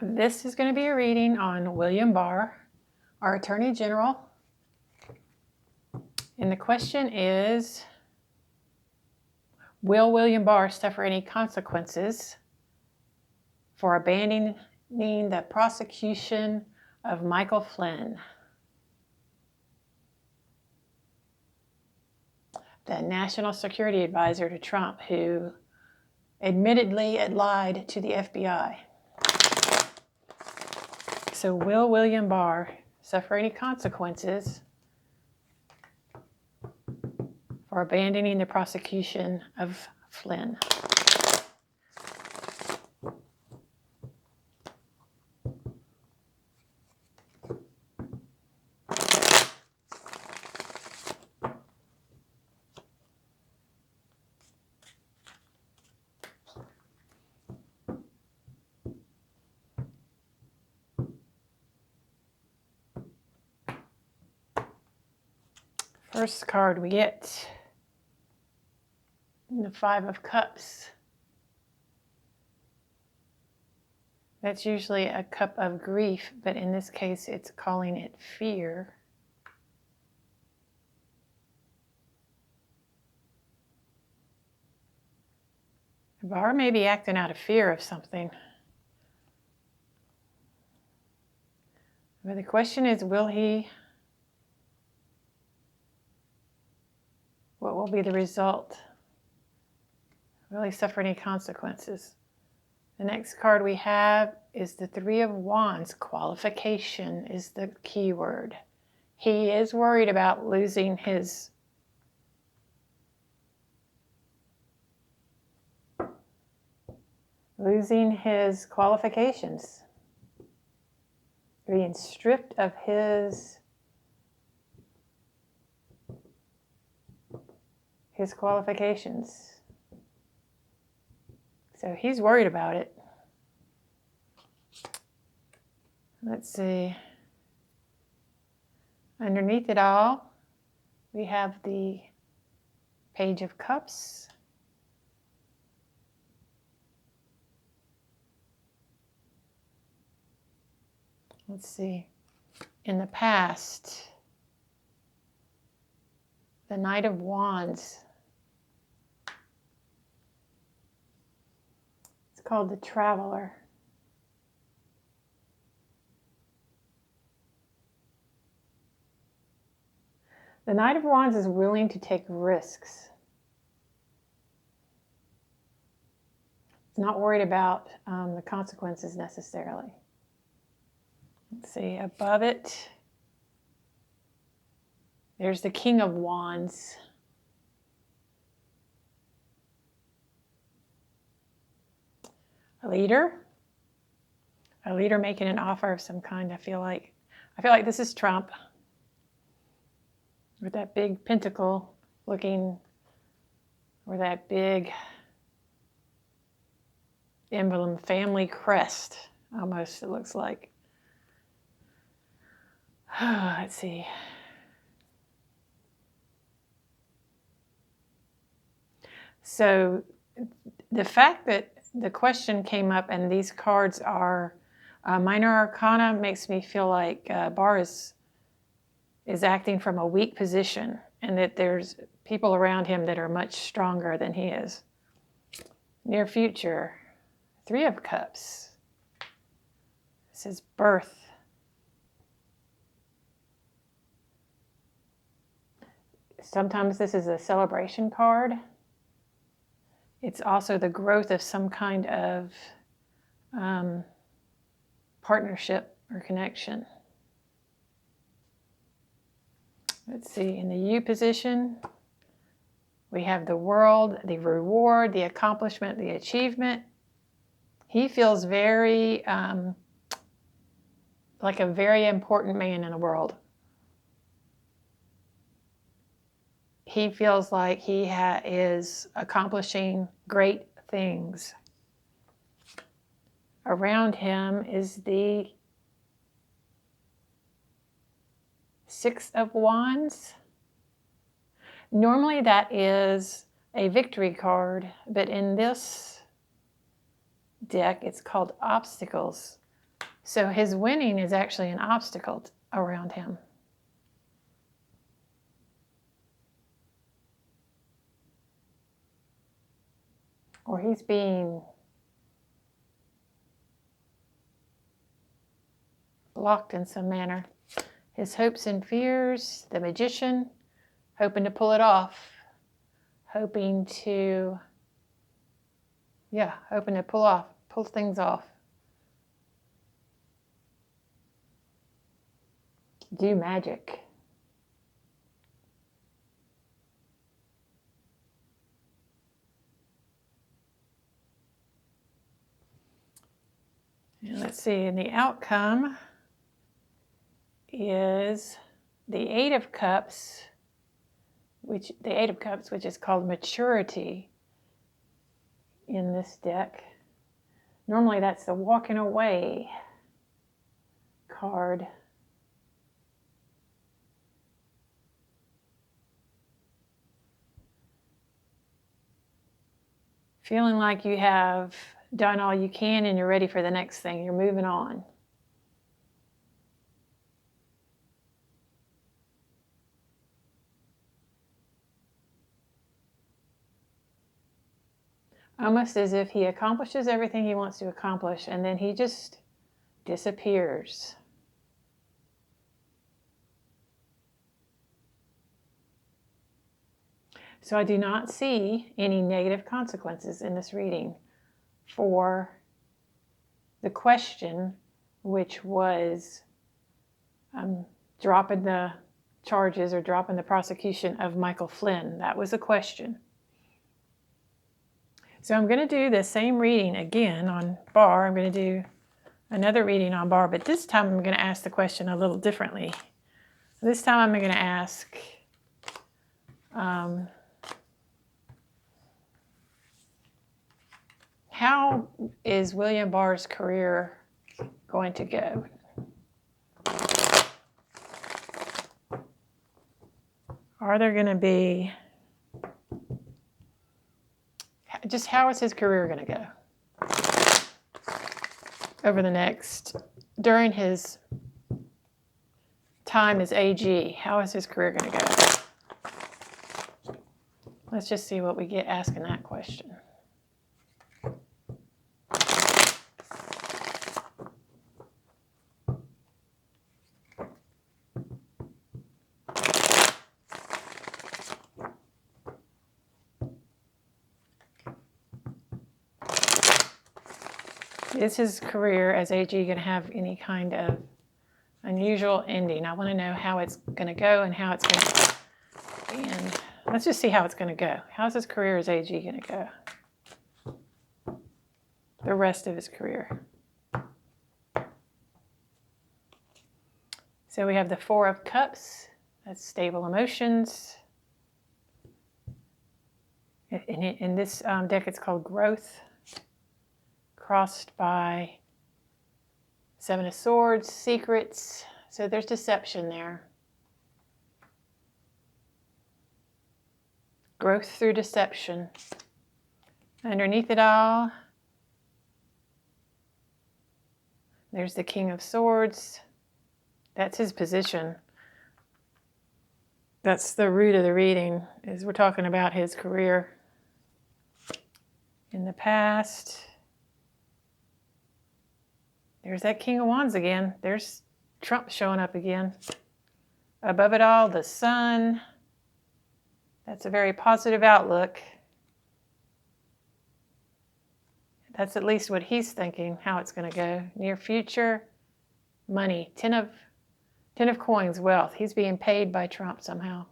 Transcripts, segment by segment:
This is going to be a reading on William Barr, our Attorney General. And the question is, will William Barr suffer any consequences for abandoning the prosecution of Michael Flynn, the National Security Advisor to Trump, who admittedly had lied to the FBI? So will William Barr suffer any consequences for abandoning the prosecution of Flynn? First card we get, the Five of Cups. That's usually a cup of grief, but in this case it's calling it fear. Barr may be acting out of fear of something. But the question is, what will be the result? Will he suffer any consequences? The next card we have is the Three of Wands. Qualification is the key word. He is worried about losing his qualifications, being stripped of his qualifications. So he's worried about it. Let's see. Underneath it all, we have the Page of Cups. Let's see. In the past, the Knight of Wands. It's called the Traveler. The Knight of Wands is willing to take risks. He's not worried about the consequences necessarily. Let's see, above it, there's the King of Wands. A leader making an offer of some kind. I feel like this is Trump with that big pentacle looking, or that big emblem, family crest, almost it looks like. Let's see. So the fact that the question came up and these cards are minor arcana makes me feel like Barr is acting from a weak position, and that there's people around him that are much stronger than he is. Near future, Three of Cups. This is birth. Sometimes this is a celebration card. It's also the growth of some kind of partnership or connection. Let's see, in the U position, we have the world, the reward, the accomplishment, the achievement. He feels very, like a very important man in the world. He feels like he is accomplishing great things. Around him is the Six of Wands. Normally that is a victory card, but in this deck it's called obstacles. So his winning is actually an obstacle around him. Or he's being blocked in some manner. His hopes and fears, the magician, hoping to pull it off, hoping to pull things off. Do magic. And let's see, and the outcome is the Eight of Cups, which is called maturity in this deck. Normally that's the walking away card. Feeling like you have done all you can and you're ready for the next thing. You're moving on. Almost as if he accomplishes everything he wants to accomplish and then he just disappears. So I do not see any negative consequences in this reading for the question, which was dropping the charges or dropping the prosecution of Michael Flynn. That was a question. So I'm going to do the same reading again on Barr. I'm going to do another reading on Barr, but this time I'm going to ask the question a little differently. This time I'm going to ask, how is William Barr's career going to go? Are there going to be, just how is his career going to go over the next, during his time as AG, how is his career going to go? Let's just see what we get asking that question. Is his career as AG going to have any kind of unusual ending? I want to know how it's going to go and how it's going to, and let's just see how it's going to go. How's his career as AG going to go? The rest of his career. So we have the Four of Cups. That's stable emotions. In this deck, it's called Growth. Crossed by Seven of Swords, Secrets. So there's deception there. Growth through deception. Underneath it all, there's the King of Swords. That's his position. That's the root of the reading, is we're talking about his career in the past. There's that King of Wands again. There's Trump showing up again. Above it all, the sun. That's a very positive outlook. That's at least what he's thinking, how it's going to go. Near future, money. Ten of coins, wealth. He's being paid by Trump somehow.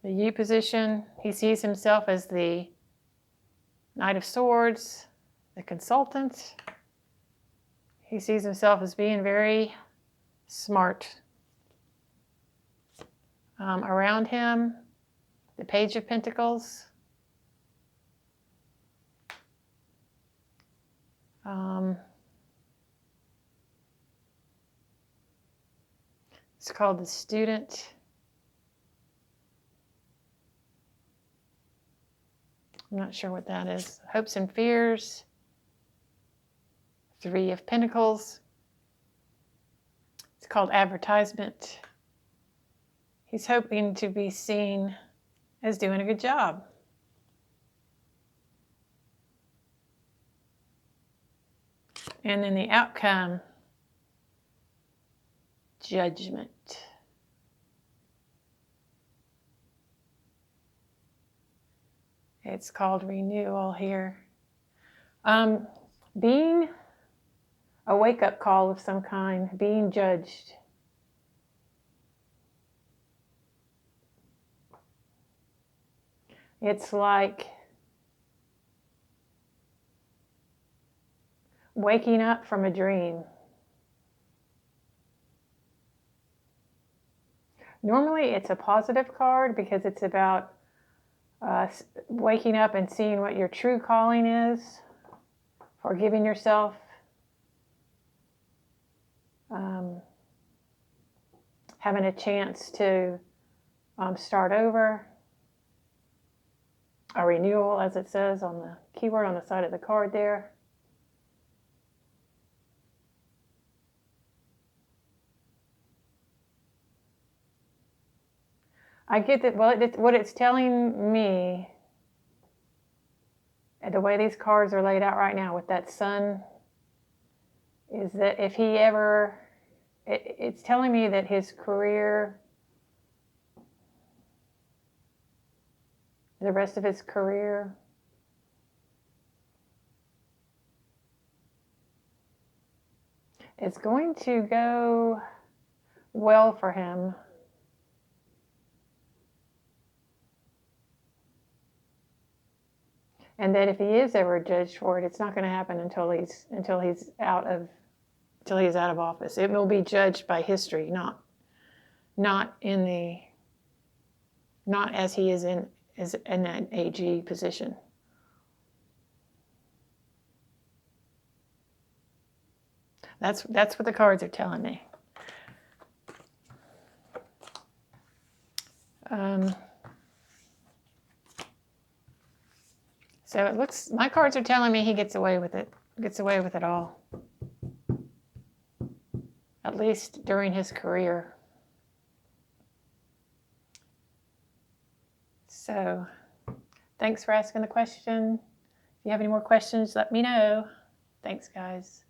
The U position, he sees himself as the Knight of Swords, the consultant. He sees himself as being very smart. Around him, the Page of Pentacles. It's called the Student. I'm not sure what that is. Hopes and fears. Three of Pentacles. It's called advertisement. He's hoping to be seen as doing a good job. And then the outcome, judgment. It's called renewal here. Being a wake-up call of some kind, being judged. It's like waking up from a dream. Normally it's a positive card because it's about waking up and seeing what your true calling is, forgiving yourself, having a chance to start over, a renewal, as it says on the keyword on the side of the card there. I get that. Well, what it's telling me, the way these cards are laid out right now with that sun, is that if he ever, it's telling me that his career, the rest of his career, it's going to go well for him. And that if he is ever judged for it, it's not going to happen until he's out of office. It will be judged by history, not as he is in an AG position. That's what the cards are telling me. So it looks, my cards are telling me he gets away with it. Gets away with it all. At least during his career. So, thanks for asking the question. If you have any more questions, let me know. Thanks, guys.